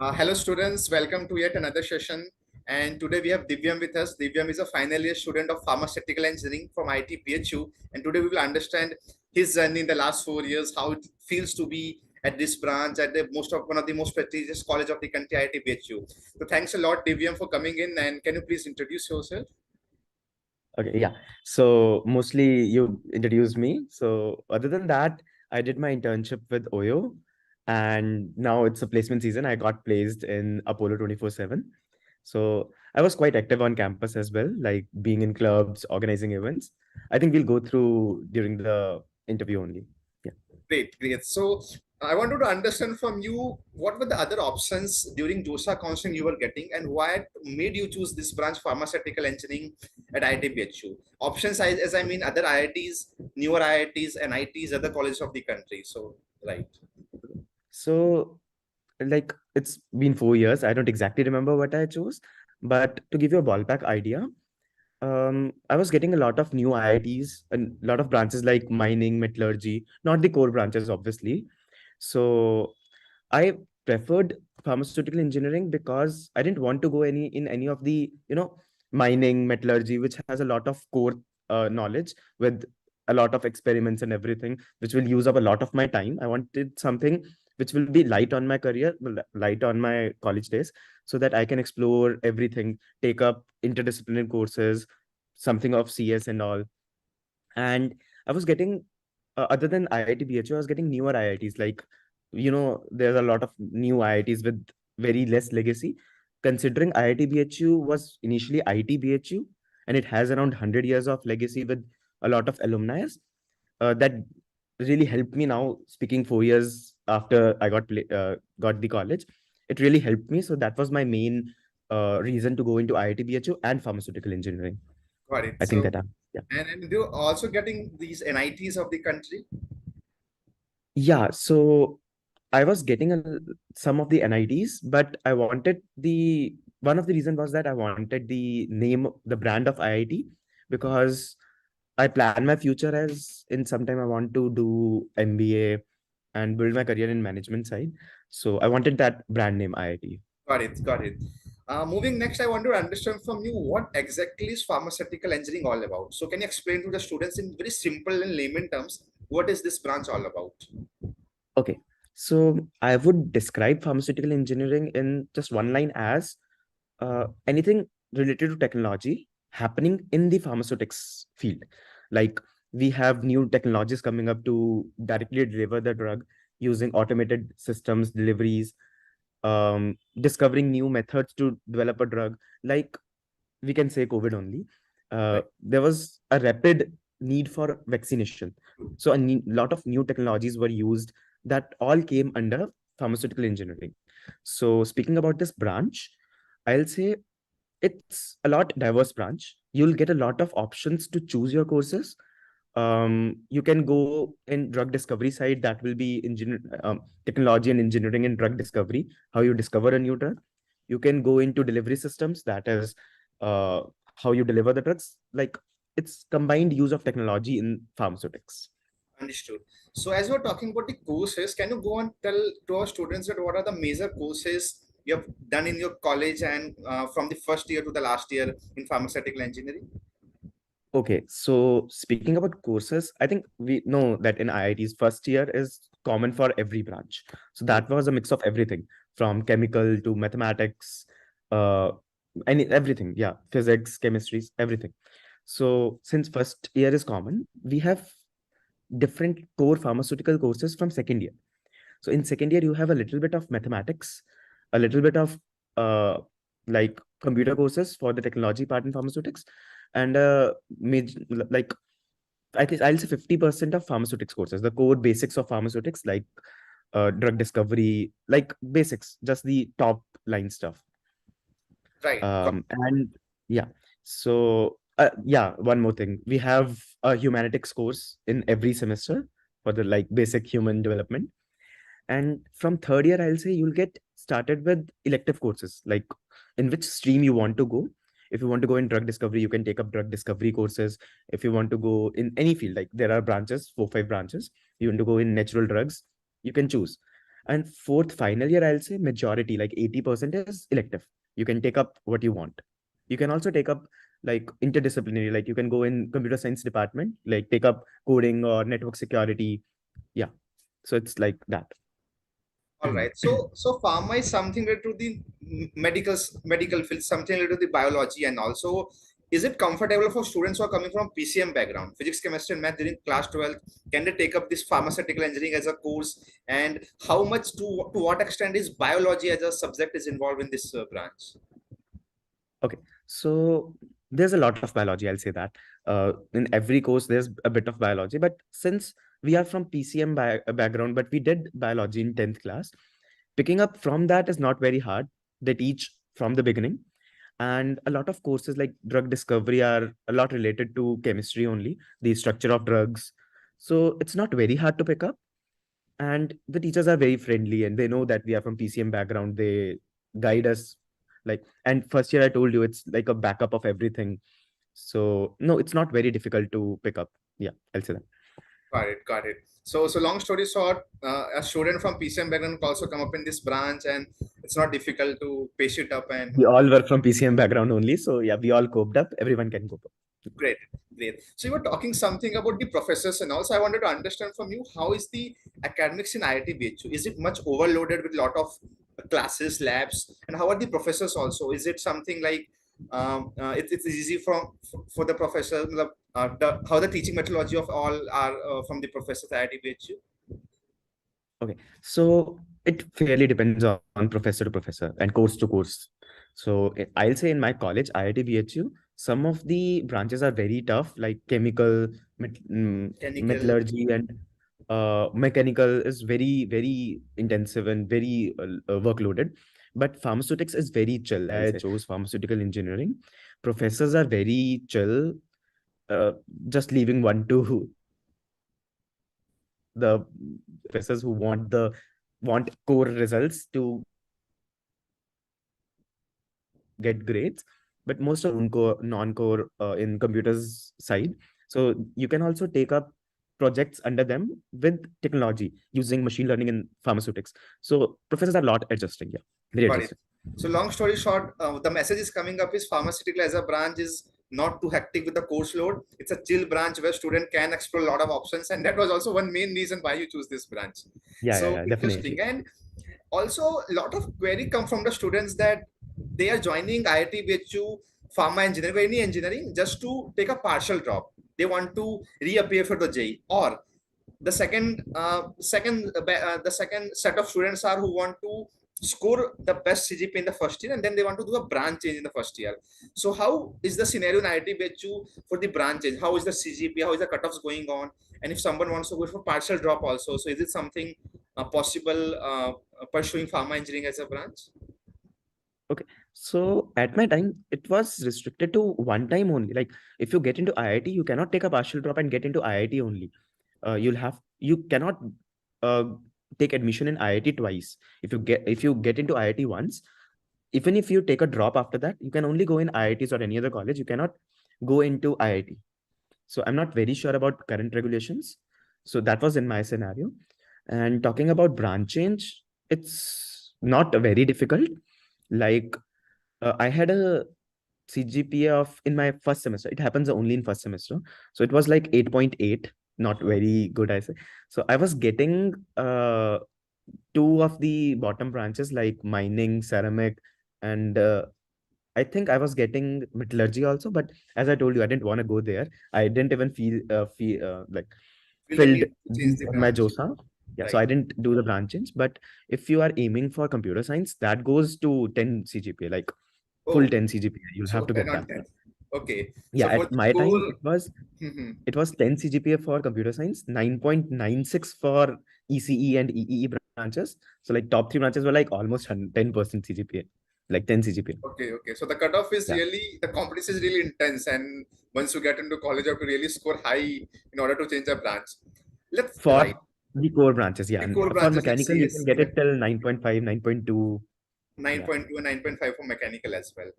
Hello students, welcome to yet another session. And today we have Divyam with us. Divyam is a final year student of Pharmaceutical Engineering from IIT BHU. And today we will understand his journey in the last 4 years, how it feels to be at this branch at the one of the most prestigious college of the country, IIT BHU. So thanks a lot, Divyam, for coming in. And can you please introduce yourself? Okay, yeah. So mostly you introduced me. So other than that, I did my internship with Oyo, and now it's a placement season. I got placed in Apollo 24/7. So I was quite active on campus as well, like being in clubs, organizing events. I think we'll go through during the interview only. Yeah. Great, great. So I wanted to understand from you what were the other options during JOSA counseling you were getting, and why made you choose this branch, pharmaceutical engineering at IIT BHU. Options as I mean other IITs, newer IITs, and ITs, other colleges of the country. So right. So like it's been 4 years. I don't exactly remember what I chose, but to give you a ballpark idea, I was getting a lot of new IITs and a lot of branches like mining, metallurgy, not the core branches, obviously. So I preferred pharmaceutical engineering because I didn't want to go any of the, mining, metallurgy, which has a lot of core knowledge with a lot of experiments and everything, which will use up a lot of my time. I wanted something which will be light on my career, light on my college days, so that I can explore everything, take up interdisciplinary courses, something of CS and all. And I was getting, other than IIT BHU, I was getting newer IITs. Like, there's a lot of new IITs with very less legacy. Considering IIT BHU was initially IT BHU, and it has around 100 years of legacy with a lot of alumni, that really helped me now. Speaking 4 years after I got the college, it really helped me. So that was my main reason to go into IIT BHU and pharmaceutical engineering. Got it. I think So that yeah. and you're also getting these NITs of the country. Yeah, so I was getting some of the NIDs, but I wanted one of the reasons was that I wanted the name, the brand of IIT, because I plan my future as in some time I want to do MBA and build my career in management side. So I wanted that brand name IIT. Got it. Got it. Moving next, I want to understand from you what exactly is pharmaceutical engineering all about. So, can you explain to the students in very simple and layman terms what is this branch all about? Okay, so I would describe pharmaceutical engineering in just one line as anything related to technology happening in the pharmaceutics field. Like we have new technologies coming up to directly deliver the drug using automated systems, deliveries, discovering new methods to develop a drug. Like we can say COVID only. Right. There was a rapid need for vaccination. So lot of new technologies were used that all came under pharmaceutical engineering. So speaking about this branch, I'll say it's a lot diverse branch. You'll get a lot of options to choose your courses. You can go in drug discovery side, that will be technology and engineering and drug discovery, how you discover a new drug. You can go into delivery systems, that is uh, how you deliver the drugs. Like it's combined use of technology in pharmaceutics. Understood. So, as we're talking about the courses, can you go and tell to our students that what are the major courses you have done in your college and from the first year to the last year in pharmaceutical engineering? Okay, so speaking about courses, I think we know that in IIT's first year is common for every branch. So Right. that was a mix of everything from chemical to mathematics, uh, everything. Yeah, physics, chemistries, everything. So since first year is common, we have different core pharmaceutical courses from second year. So in second year, you have a little bit of mathematics, a little bit of uh, like computer courses for the technology part in pharmaceutics, and like I think I'll say 50% of pharmaceutics courses, the core basics of pharmaceutics, like drug discovery, like basics, just the top line stuff. Right. And yeah, so yeah, one more thing. We have a humanities course in every semester for the like basic human development. And from third year, I'll say you'll get started with elective courses, like in which stream you want to go. If you want to go in drug discovery, you can take up drug discovery courses. If you want to go in any field, like there are branches, 4, 5 branches. You want to go in natural drugs, you can choose. And fourth final year, I'll say majority, like 80% is elective. You can take up what you want. You can also take up like interdisciplinary, like you can go in computer science department, like take up coding or network security. Yeah. So it's like that. All right. So pharma is something related to the medical field, something related to the biology, and also is it comfortable for students who are coming from PCM background, physics, chemistry, and math during class 12? Can they take up this pharmaceutical engineering as a course? And how much to what extent is biology as a subject is involved in this branch? Okay, so there's a lot of biology, I'll say that. In every course, there's a bit of biology, but since we are from PCM background, but we did biology in 10th class, picking up from that is not very hard. They teach from the beginning. And a lot of courses like drug discovery are a lot related to chemistry only, the structure of drugs. So it's not very hard to pick up. And the teachers are very friendly and they know that we are from PCM background. They guide us like, and first year I told you it's like a backup of everything. So no, it's not very difficult to pick up. Yeah, I'll say that. Got it, got it. So long story short, a student from PCM background could also come up in this branch, and it's not difficult to pace it up. And We all were from PCM background only. So yeah, we all coped up. Everyone can cope up. great, great. So you were talking something about the professors, and also I wanted to understand from you how is the academics in IIT BHU? Is it much overloaded with a lot of classes, labs, and how are the professors also? Is it something like it's easy for the professor, how the teaching methodology of all are from the professors at IIT BHU? Okay, so it fairly depends on professor to professor and course to course. So I'll say in my college, IIT BHU, some of the branches are very tough, like chemical, Technical. metallurgy, and mechanical is very, very intensive and very workloaded. But pharmaceutics is very chill. I chose pharmaceutical engineering. Professors are very chill, uh, just leaving one to the professors who want core results to get grades, but most of non-core in computers side. So you can also take up projects under them with technology using machine learning in pharmaceutics. So professors are a lot adjusting. Yeah, very Got it. adjusting. So long story short, the message is coming up is pharmaceutical as a branch is not too hectic with the course load. It's a chill branch where student can explore a lot of options, and that was also one main reason why you choose this branch. Yeah, yeah, So yeah, interesting, definitely. and also a lot of query come from the students that they are joining IIT BHU pharma engineering or any engineering just to take a partial drop. They want to reappear for the J, or the second set of students are who want to score the best CGPA in the first year, and then they want to do a branch change in the first year. So how is the scenario in IIT BHU for the branch change? How is the CGPA? How is the cutoffs going on? And if someone wants to go for partial drop also, so is it something possible pursuing pharma engineering as a branch? Okay. So at my time, it was restricted to one time only. Like if you get into IIT, you cannot take a partial drop and get into IIT only. You cannot uh, take admission in IIT twice. If you get into IIT once, even if you take a drop after that, you can only go in IITs or any other college. You cannot go into IIT. So I'm not very sure about current regulations. So that was in my scenario. And talking about branch change, it's not very difficult. Like I had a CGPA of in my first semester. It happens only in first semester. So it was like 8.8, not very good, I say. So I was getting two of the bottom branches like mining, ceramic, and I think I was getting metallurgy also. But as I told you, I didn't want to go there. I didn't even feel like Feel the filled need to change deep the in my branch, JOSA. Yeah, so right? I didn't do the branch change. But if you are aiming for computer science, that goes to 10 CGPA, like full Oh, 10 CGPA. You'll have so to 10 get on that. 10. Okay. Yeah, So for at the my time, core, it was 10 CGPA for computer science, 9.96 for ECE and EEE branches. So like top three branches were like almost 10% CGPA, like 10 CGPA. okay, okay. So the cutoff is Yeah. really, the competition is really intense. And once you get into college, you have to really score high in order to change a branch. Let's, right. For the core branches, yeah. The And core for branches like mechanical, you CS, can get it till 9.5, 9.2. Yeah. 9.2 and 9.5 for mechanical as well.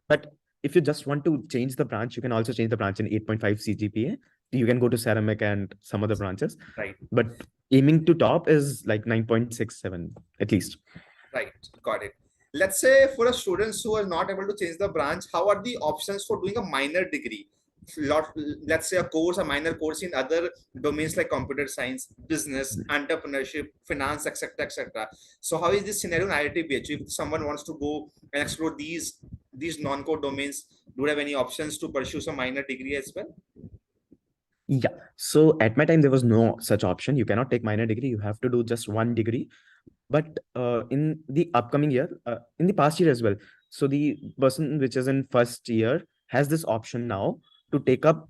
But if you just want to change the branch, you can also change the branch in 8.5 CGPA. you can go to ceramic and some other branches, Right. but aiming to top is like 9.67 at least. Right, got it. Let's say for a students who are not able to change the branch, how are the options for doing a minor degree? Lot, let's say a course, a minor course in other domains like computer science, business, entrepreneurship, finance, etc., etc. So, how is this scenario in IIT BHU? If someone wants to go and explore these non-core domains, do you have any options to pursue some minor degree as well? Yeah. So at my time, there was no such option. You cannot take minor degree. You have to do just one degree. But in the upcoming year, in the past year as well, so the person which is in first year has this option now to take up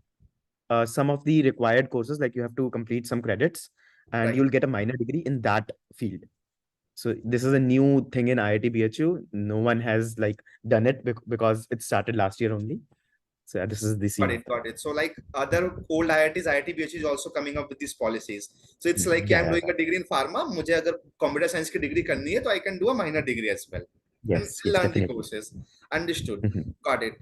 some of the required courses. Like you have to complete some credits, and Right. you'll get a minor degree in that field. So this is a new thing in IIT BHU. No one has like done it because it started last year only. So yeah, this is the Got scene. it, got it. So like other old IITs, IIT BHU is also coming up with these policies. So it's like Yeah, I'm yeah, doing a degree in pharma. मुझे अगर computer science की degree करनी है, तो I can do a minor degree as well and yes, yes, learn the definitely. courses. Understood. Mhm. Got it.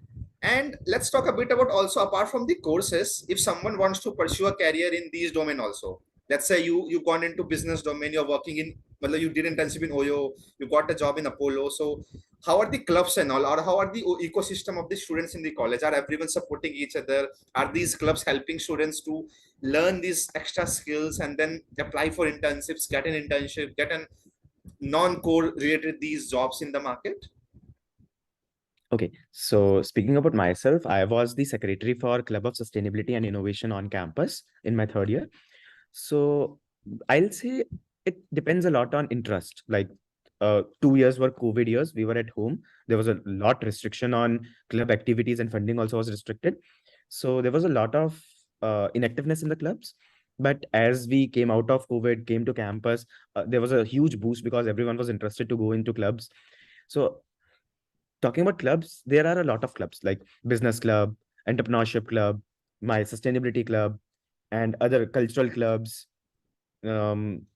And let's talk a bit about also apart from the courses, if someone wants to pursue a career in these domain also. Let's say you gone into business domain, you're working in, well, you did internship in Oyo, you got a job in Apollo. So how are the clubs and all, or how are the ecosystem of the students in the college? Are everyone supporting each other? Are these clubs helping students to learn these extra skills and then apply for internships, get an internship, get an non-core related these jobs in the market? Okay, so speaking about myself, I was the secretary for Club of Sustainability and Innovation on campus in my third year. So I'll say it depends a lot on interest. Like 2 years were COVID years. We were at home. There was a lot restriction on club activities and funding also was restricted. So there was a lot of inactiveness in the clubs. But as we came out of COVID, came to campus, there was a huge boost because everyone was interested to go into clubs. So talking about clubs, there are a lot of clubs like business club, entrepreneurship club, my sustainability club, and other cultural clubs,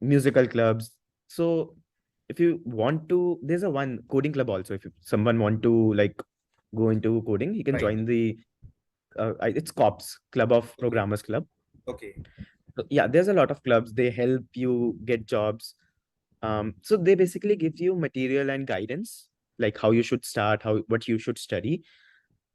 musical clubs. So if you want to, there's a one coding club also. If someone want to like go into coding, he can Right. join the it's COPS, Club of Okay. Programmers Club. Okay. So, yeah, there's a lot of clubs. They help you get jobs. So they basically give you material and guidance, like how you should start, how what you should study,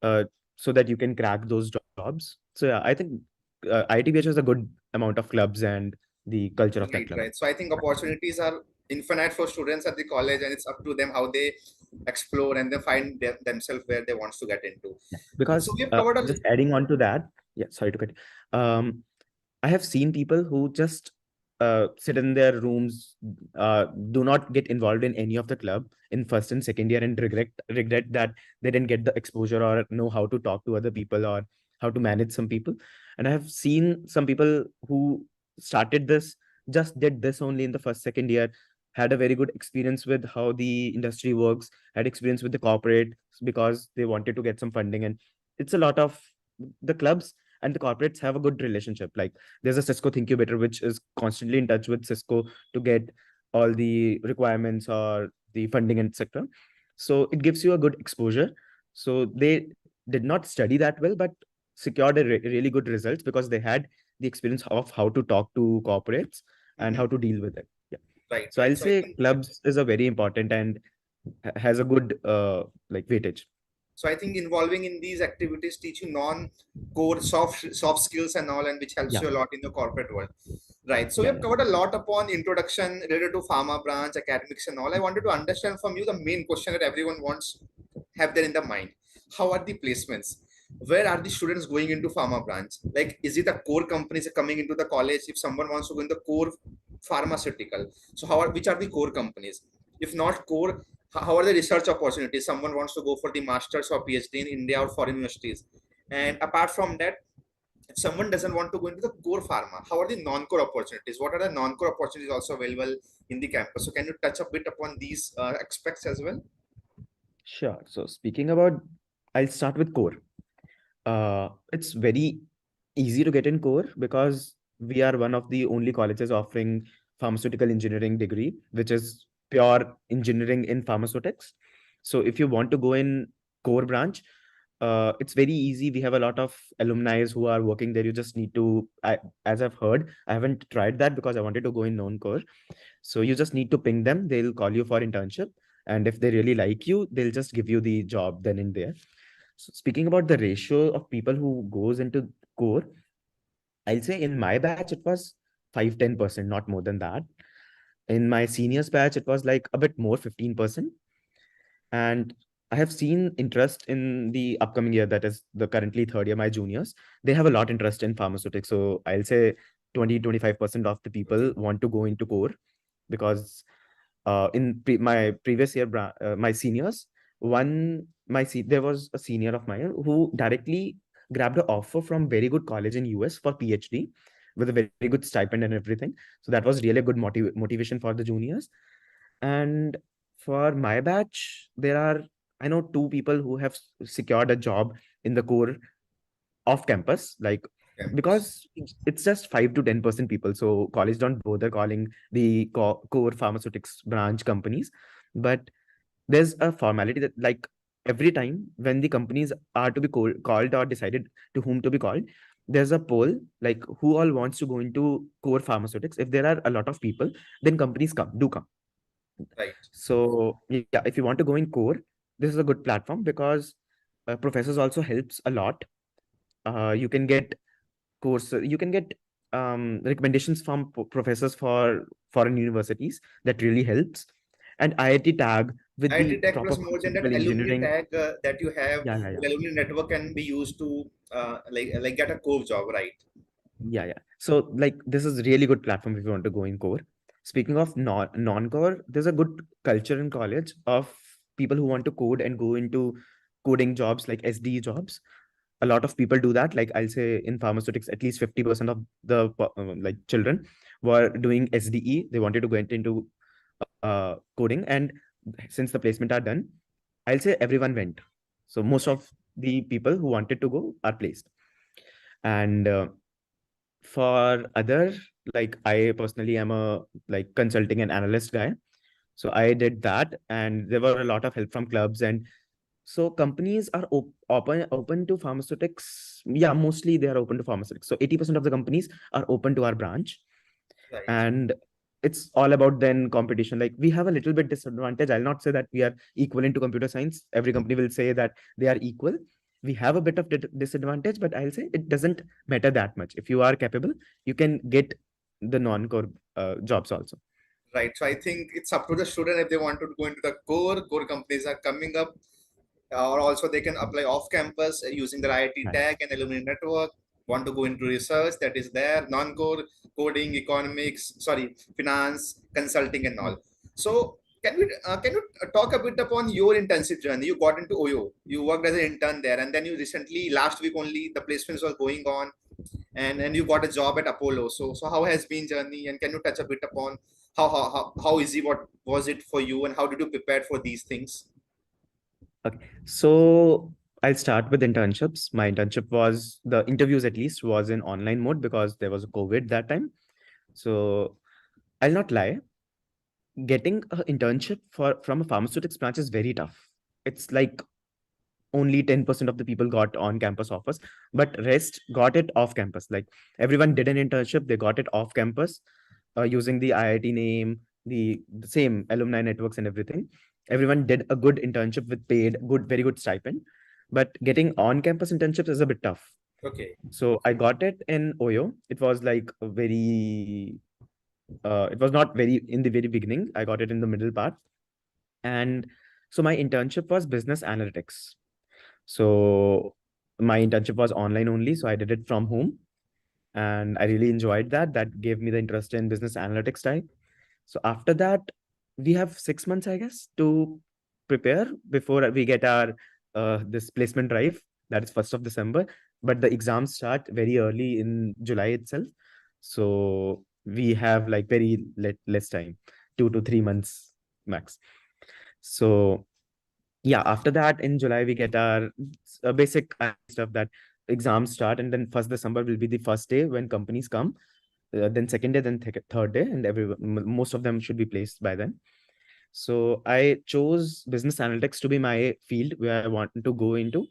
uh, so that you can crack those jobs. So yeah, I think ITBH has a good amount of clubs and the culture of that Right, club. right. So I think opportunities are infinite for students at the college, and it's up to them how they explore and they find themselves where they want to get into. Yeah. So Because we have covered a just adding on to that, yeah, sorry to cut. Um, I have seen people who just sit in their rooms, do not get involved in any of the club in first and second year, and regret that they didn't get the exposure or know how to talk to other people or how to manage some people. And I have seen some people who started this, just did this only in the first second year, had a very good experience with how the industry works, had experience with the corporate because they wanted to get some funding. And it's a lot of the clubs and the corporates have a good relationship. Like there's a Cisco Incubator, which is constantly in touch with Cisco to get all the requirements or the funding, etc. So it gives you a good exposure. So they did not study that well, but secured a really good results because they had the experience of how to talk to corporates and how Mhm. to deal with it. Yeah. Right, So right. I'll So I say think clubs is a very important and has a good like weightage. so. I think involving in these activities teach you non-core soft skills and all, and which helps Yeah. you a lot in the corporate world. Right. So we Yeah. have Yeah. covered a lot upon introduction related to pharma branch, academics, and all. I wanted to understand from you the main question that everyone wants have there in the mind. How are the placements? Where are the students going into pharma branch? Like, is it a core companies coming into the college? If someone wants to go in the core pharmaceutical, so which are the core companies? If not core, how are the research opportunities? Someone wants to go for the masters or PhD in India or foreign universities. And apart from that, if someone doesn't want to go into the core pharma, how are the non-core opportunities? What are the non-core opportunities also available in the campus? So can you touch a bit upon these aspects as well? Sure. So speaking about, I'll start with core. It's very easy to get in core because we are one of the only colleges offering pharmaceutical engineering degree, which is pure engineering in pharmaceutics. So if you want to go in core branch, it's very easy. We have a lot of alumni who are working there. You just need to, as I've heard, I haven't tried that because I wanted to go in non-core. So you just need to ping them. They'll call you for internship. And if they really like you, they'll just give you the job then and there. So speaking about the ratio of people who goes into core, I'll say in my batch, it was 5-10%, not more than that. In my seniors batch, it was like a bit more, 15%. And I have seen interest in the upcoming year, that is the currently third year, my juniors. They have a lot interest in pharmaceutics. So I'll say 20-25% of the people Okay. want to go into core because my previous year, my seniors, there was a senior of mine who directly grabbed an offer from very good college in US for PhD with a very good stipend and everything. So that was really a good motivation for the juniors. And for my batch, I know two people who have secured a job in the core off campus, like Campus. because it's just 5-10% people. So college don't bother calling the core pharmaceutics branch companies. But there's a formality that, like, every time when the companies are to be called or decided to whom to be called, there's a poll like who all wants to go into core pharmaceutics. If there are a lot of people, then companies come. Right. So yeah, if you want to go in core, this is a good platform because professors also helps a lot. You can get you can get recommendations from professors for foreign universities. That really helps. And IIT tag with IIT the Tech proper plus more than that pharmaceutical alumni engineering. tag that you have, Yeah, yeah, yeah. the alumni network can be used to like get a core job, right? Yeah, yeah. So like this is really good platform if you want to go in core. Speaking of non-core, there's a good culture in college of people who want to code and go into coding jobs like SDE jobs. A lot of people do that. Like I'll say in pharmaceutics, at least 50% of the like children were doing SDE. They wanted to go into coding, and since the placement are done, I'll say everyone went. So most Right. of the people who wanted to go are placed. And for other, like I personally am a like consulting and analyst guy. So I did that, and there were a lot of help from clubs. And so companies are open to pharmaceutics. Yeah, mostly they are open to pharmaceutics. So 80% of the companies are open to our branch. Right. And it's all about then competition. Like we have a little bit disadvantage. I'll not say that we are equivalent to computer science. Every company will say that they are equal. We have a bit of disadvantage, but I'll say it doesn't matter that much. If you are capable, you can get the non-core jobs also. Right. So I think it's up to the student if they want to go into the core. Core companies are coming up, or also they can apply off campus using their IIT Right. tag and alumni network. Want to go into research, that is there, non-core, coding, economics, sorry, finance, consulting, and all. So can you talk a bit upon your internship journey? You got into OYO, you worked as an intern there, and then you recently, last week only, the placements were going on, and you got a job at Apollo. So how has been journey, and can you touch a bit upon how easy what was it for you, and how did you prepare for these things? Okay. So I'll start with internships. My internship was the interviews at least was in online mode because there was a COVID that time. So I'll not lie, getting an internship from a pharmaceutics branch is very tough. It's like only 10% of the people got on campus offers, but rest got it off campus. Like everyone did an internship, they got it off campus using the IIT name, the same alumni networks and everything. Everyone did a good internship with paid, good, very good stipend. But getting on campus internships is a bit tough. Okay. So I got it in OYO. It was like it was not very in the very beginning. I got it in the middle part. And so my internship was business analytics. So my internship was online only. So I did it from home, and I really enjoyed that. That gave me the interest in business analytics type. So after that, we have 6 months, I guess, to prepare before we get our this placement drive. That is 1st of December. But the exams start very early in July itself. So we have like very less time, 2 to 3 months max. So yeah, after that in July we get our basic stuff, that exams start, and then 1st December will be the first day when companies come. Then second day, then third day, and most of them should be placed by then. So I chose business analytics to be my field where I want to go into.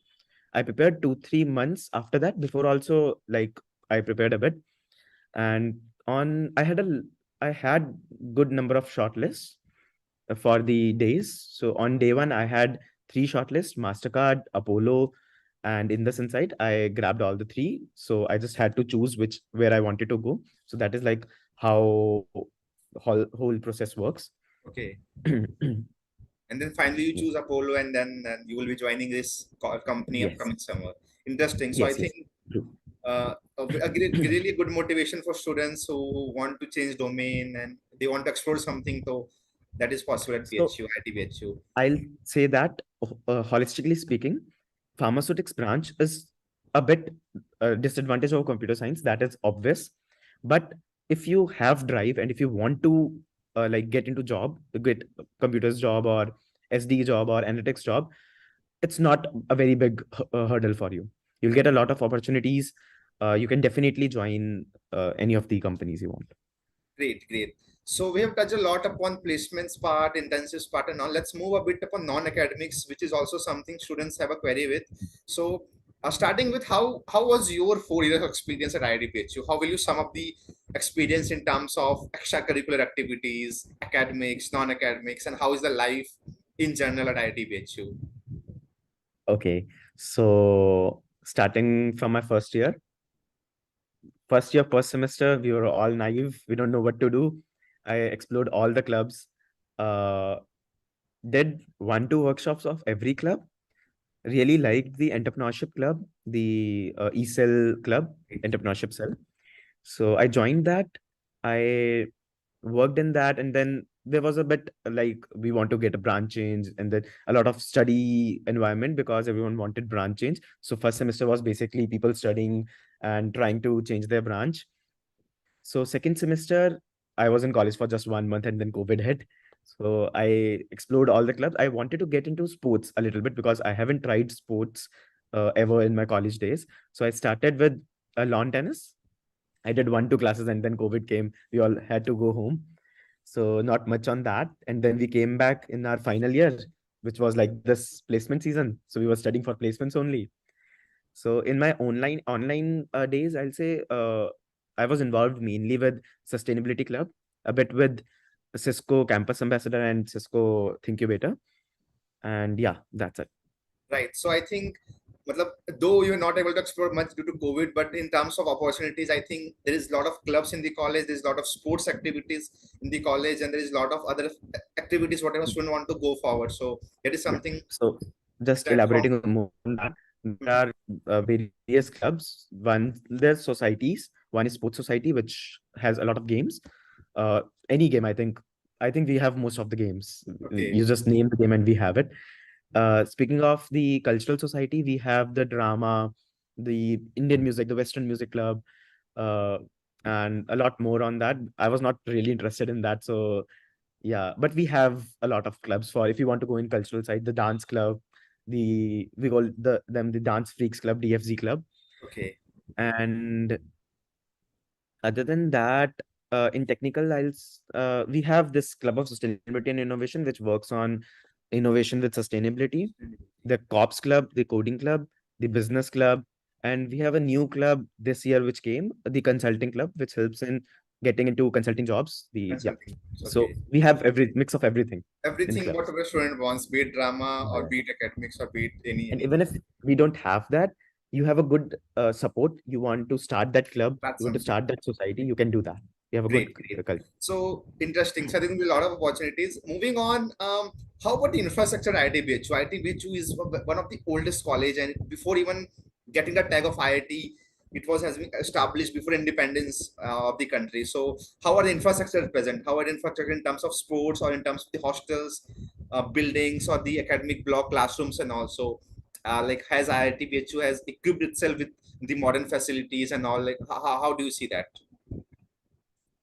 I prepared 2-3 months after that. Before also, like, I prepared a bit, and on I had good number of shortlists for the days. So on day one, I had three shortlists: Mastercard, Apollo, and In This Insight. I grabbed all the three, so I just had to choose which where I wanted to go. So that is like how whole process works. Okay. And then finally you choose Apollo, and then you will be joining this company Yes, upcoming summer. Interesting. So I yes, yes. think True. really good motivation for students who want to change domain and they want to explore something. So that is possible at So BHU, IIT BHU. I'll say that, holistically speaking, pharmaceutics branch is a bit disadvantage of computer science. That is obvious. But if you have drive and if you want to like get into job, get computers job or SD job or analytics job, it's not a very big hurdle for you. You'll get a lot of opportunities. You can definitely join any of the companies you want. Great, great. So we have touched a lot upon placements part, intensives part, and all. Let's move a bit upon non-academics, which is also something students have a query with. So, starting with how was your 4 years of experience at IIT? How will you sum up the experience in terms of extracurricular activities, academics, non-academics, and how is the life in general at IIT? Okay, so starting from my first semester, we were all naive. We don't know what to do. I explored all the clubs, uh, did 1-2 workshops of every club. Really liked the entrepreneurship club, the e-cell club, entrepreneurship cell. So I joined that. I worked in that, and then there was a bit like we want to get a branch change, and then a lot of study environment because everyone wanted branch change. So first semester was basically people studying and trying to change their branch. So second semester, I was in college for just 1 month, and then COVID hit. So I explored all the clubs. I wanted to get into sports a little bit because I haven't tried sports ever in my college days. So I started with lawn tennis. I did 1-2 classes, and then COVID came. We all had to go home. So not much on that. And then we came back in our final year, which was like this placement season. So we were studying for placements only. So in my online days, I'll say I was involved mainly with sustainability club, a bit with Cisco campus ambassador and Cisco Thinkubator. And yeah, that's it. Right. So I think, matlab, though you're not able to explore much due to COVID, but in terms of opportunities, I think there is a lot of clubs in the college. There's a lot of sports activities in the college, and there is a lot of other activities whatever student want to go forward. So that is Yeah. something So just that from. elaborating more on that, there are various clubs. One, there's societies. One is sports society, which has a lot of games. Uh, any game, I think. I think we have most of the games. Okay. You just name the game and we have it. Speaking of the cultural society, we have the drama, the Indian music, the Western Music Club, uh, and a lot more on that. I was not really interested in that, so yeah. But we have a lot of clubs for if you want to go in cultural side, the dance club, we call them the Dance Freaks Club, DFZ Club, Okay. and other than that, in technical, we have this Club of Sustainability and Innovation, which works on innovation with sustainability. The Cops Club, the Coding Club, the Business Club, and we have a new club this year which came, the Consulting Club, which helps in getting into consulting jobs. The yeah, Consulting. so Okay. we have every mix of everything in Everything clubs. whatever student wants, be it drama or Yeah. be it academics or be it And even anything. if we don't have that, you have a good support. You want to start that club, That's you want to something. start that society, you can do that. You have a good Great, great. culture. So interesting. So I think there'll be a lot of opportunities. Moving on, how about the infrastructure at IIT BHU? IIT BHU is one of the oldest college, and before even getting the tag of IIT, it was has been established before independence of the country. So how are the infrastructure present? How are the infrastructure in terms of sports or in terms of the hostels, buildings, or the academic block classrooms, and also like has IIT BHU has equipped itself with the modern facilities and all? Like how do you see that?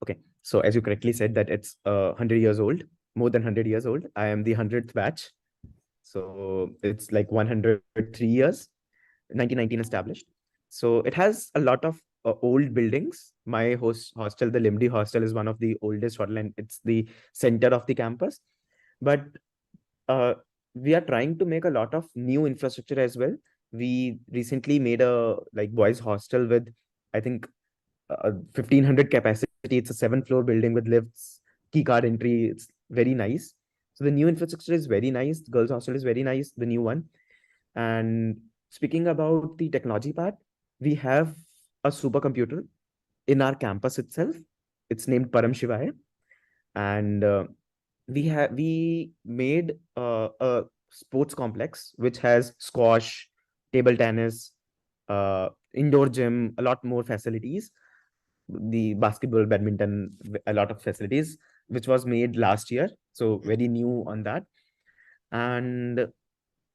Okay. So as you correctly said that it's 100 years old, more than 100 years old. I am the 100th batch. So it's like 103 years, 1919 established. So it has a lot of old buildings. My hostel, the Limdi hostel, is one of the oldest hostel, and it's the center of the campus. But uh, we are trying to make a lot of new infrastructure as well. we recently made a like boys hostel with, I think, 1500 capacity. It's a 7-floor building with lifts, key card entry. It's very nice. So the new infrastructure is very nice. The girls hostel is very nice, the new one. And speaking about the technology part, we have a supercomputer in our campus itself. It's named Param Shivaya, and we made a sports complex which has squash, table tennis, indoor gym, a lot more facilities, the basketball, badminton, a lot of facilities, which was made last year. So very new on that. And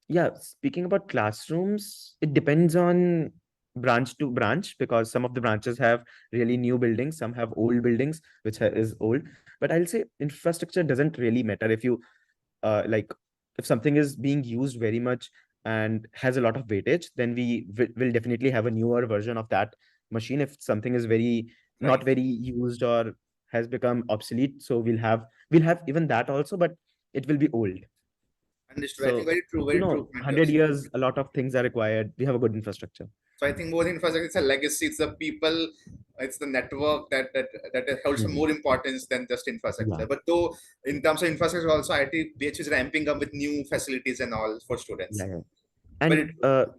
yeah, speaking about classrooms, it depends on branch to branch because some of the branches have really new buildings, some have old buildings, which is old. But I'll say infrastructure doesn't really matter if you like if something is being used very much and has a lot of weightage, then we will definitely have a newer version of that machine. If something is very not Right. very used or has become obsolete, so we'll have even that also, but it will be old. Understood. I think So, very true point you have 100 said. years, a lot of things are required. We have a good infrastructure. So I think more than infrastructure, it's a legacy. It's the people, it's the network that holds Mhm. more importance than just Yeah, infrastructure. But though in terms of infrastructure, also IIT BHU is ramping up with new facilities and all for yeah, students. yeah. Very And true.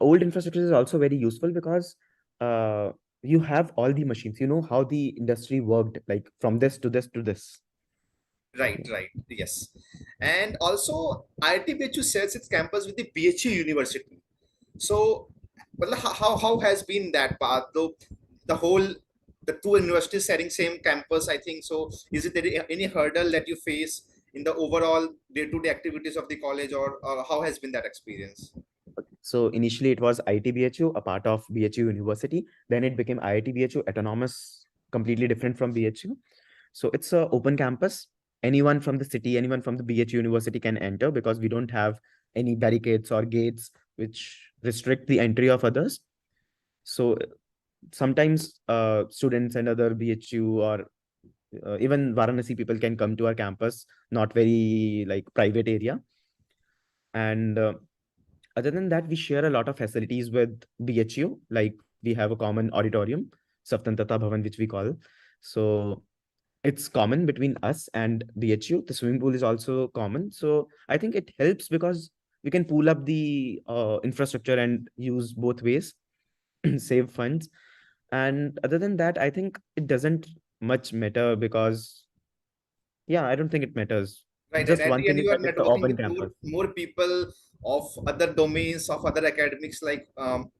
old infrastructure is also very useful because uh, you have all the machines. You know how the industry worked, like from this to this to this. Right, Yeah. right. Yes. And also IIT BHU shares its campus with the BHU University. So, well, how has been that path? Though the whole the two universities sharing same campus, I think so. Is it any hurdle that you face in the overall day-to-day activities of the college, or how has been that experience? So initially it was IIT BHU, a part of BHU University. Then it became IIT BHU, autonomous, completely different from BHU. So it's a open campus. Anyone from the city, anyone from the BHU University can enter because we don't have any barricades or gates which restrict the entry of others. So sometimes students and other BHU or even Varanasi people can come to our campus, not very like private area. And other than that, we share a lot of facilities with BHU. Like we have a common auditorium, Saftantata Bhavan, which we call. So it's common between us and BHU. The swimming pool is also common. So I think it helps because we can pool up the infrastructure and use both ways, save funds. And other than that, I think it doesn't much matter because, yeah, I don't think it matters. Right, and Just at one the thing end, is you are that it's an networking open with campus. more people of other domains of other academics like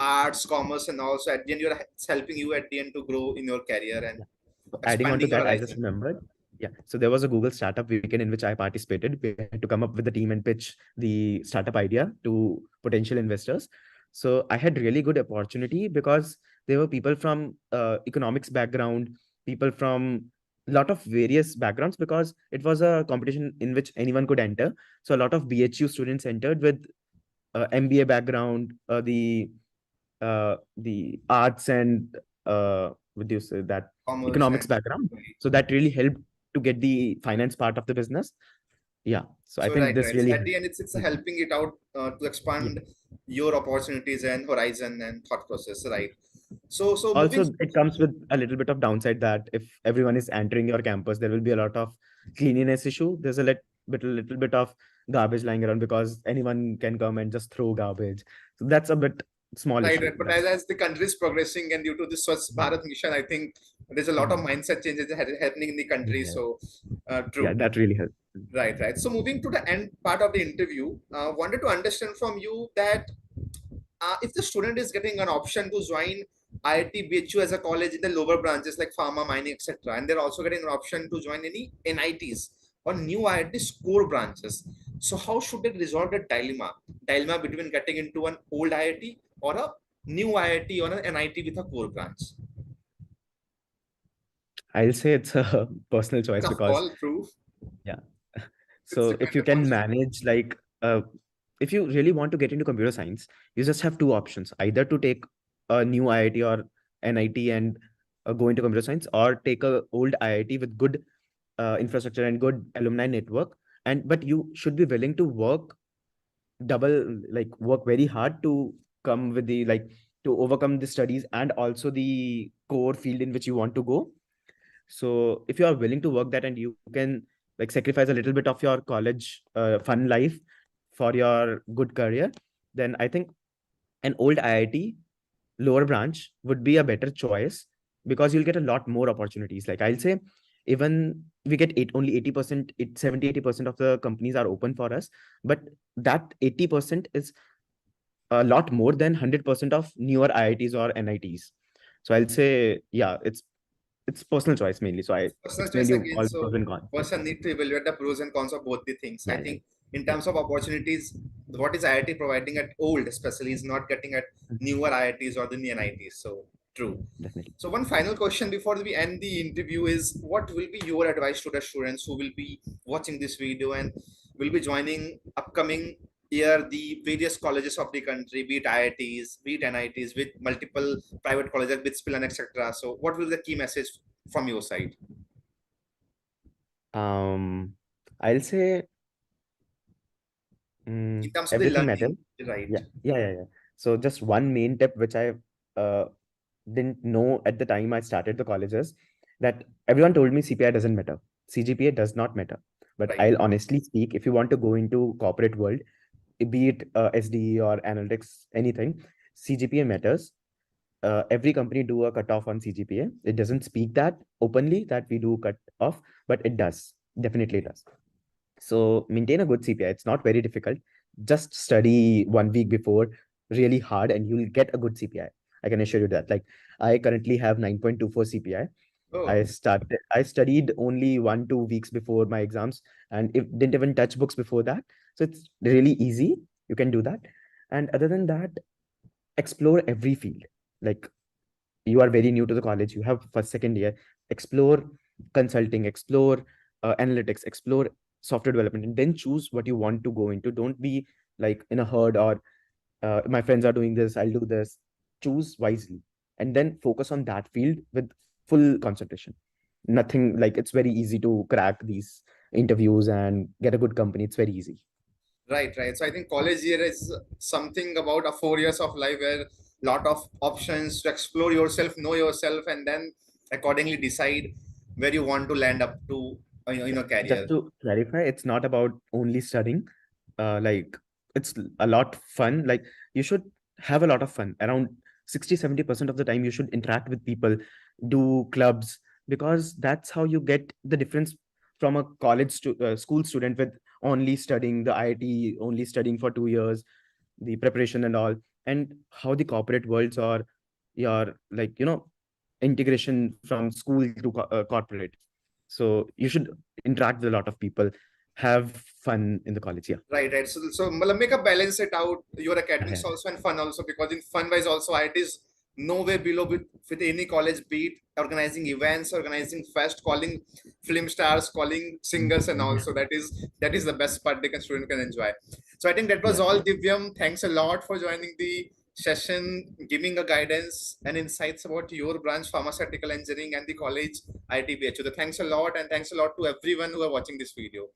arts, commerce, and also at the end, it's helping you at the end to grow in your career and Yeah. So adding on to expanding your that, I just horizon. remembered. Yeah. So there was a Google Startup Weekend in which I participated. We had to come up with a team and pitch the startup idea to potential investors. So I had really good opportunity because there were people from economics background, people from a lot of various backgrounds because it was a competition in which anyone could enter. So a lot of BHU students entered with MBA background, the arts and what do you say that Commerce economics and background. So that really helped to get the finance part of the business. Yeah. So I so think this right. So really at the helped. end, it's Mhm. helping it out to Yeah. expand your opportunities and horizon and thought process, right? So moving. Also, it comes with a little bit of downside that if everyone is entering your campus, there will be a lot of cleanliness issue. There's a little bit of garbage lying around because anyone can come and just throw garbage. So that's a bit small Right, issue. right. But That's as the country is progressing and due to the Swachh Mhm. Bharat mission, I think there's a lot of Mhm. mindset changes happening in the country. Yeah. So, Yeah, true. that really helps. Right, right. So, moving to the end part of the interview, wanted to understand from you that if the student is getting an option to join IIT BHU as a college in the lower branches like pharma, mining, etc., and they're also getting an option to join any NITs or new IITs core branches. So how should they resolve the dilemma between getting into an old IIT or a new IIT or an NIT with a core branch? I'll say it's a personal choice Of because, all, true. yeah. It's So if depend you upon can student. manage like if you really want to get into computer science, you just have two options: either to take a new IIT or NIT and go into computer science, or take a old IIT with good infrastructure and good alumni network. And but you should be willing to work double, like work very hard to come with the like to overcome the studies and also the core field in which you want to go. So if you are willing to work that and you can like sacrifice a little bit of your college fun life for your good career, then I think an old IIT lower branch would be a better choice because you'll get a lot more opportunities. Like I'll say, even we get only 80%, 70, 80% of the companies are open for us, but that 80% is a lot more than 100% of newer IITs or NITs. So I'll say, yeah, it's personal choice mainly. So I Personal explained choice you again. all So pros and cons. person need to evaluate the pros and cons of both the things. I Yeah, yeah, think in yeah, terms of opportunities, what is IIT providing at old, especially, is not getting at mhm, newer IITs or the new NITs. So true. definitely. So one final question before we end the interview is, what will be your advice to the students who will be watching this video and will be joining upcoming year the various colleges of the country, be it IITs, be it NITs, with multiple private colleges, with spill and etc. So what will be the key message from your side Um, I'll say in terms of the everything matters. learning, right? Yeah, yeah, yeah, yeah. So just one main tip which I uh, didn't know at the time I started the colleges, that everyone told me CPI doesn't matter. CGPA does not matter. But Right. I'll honestly speak, if you want to go into corporate world, be it SDE or analytics, anything, CGPA matters. Every company do a cutoff on CGPA. It doesn't speak that openly that we do cut off, but it does. Definitely it does. So maintain a good CPI. It's not very difficult. Just study 1 week before really hard and you'll get a good CPI. I can assure you that. Like I currently have 9.24 CPI. Oh, I studied only 1 2 weeks before my exams and if didn't even touch books before that. So it's really easy. You can do that. And other than that, explore every field. Like you are very new to the college, you have first second year, explore consulting, explore analytics, explore software development, and then choose what you want to go into. Don't be like in a herd or my friends are doing this, I'll do this. Choose wisely and then focus on that field with full concentration. Nothing like, it's very easy to crack these interviews and get a good company. It's very easy. right, right. So I think college year is something about a 4 years of life where lot of options to explore yourself, know yourself, and then accordingly decide where you want to land up to in Yeah. your Just career. to clarify, it's not about only studying. Like it's a lot fun. Like you should have a lot of fun. Around 60 70% of the time, you should interact with people, do clubs, because that's how you get the difference from a school student with only studying the IIT, only studying for 2 years, the preparation and all, and how the corporate worlds or your like integration from school to corporate. So you should interact with a lot of people, have fun in the college. Yeah. Right, right. So matlab make a balance it out, your Yeah, academics yeah, also and fun also, because in fun wise also it is nowhere below with any college, be it organizing events, organizing fest, calling film stars, calling singers, and yeah, also that is the best part they can student can enjoy. So I think that was yeah. all, Divyam. Thanks a lot for joining the session, giving a guidance and insights about your branch, pharmaceutical engineering, and the college IIT BHU. So thanks a lot, and thanks a lot to everyone who are watching this video.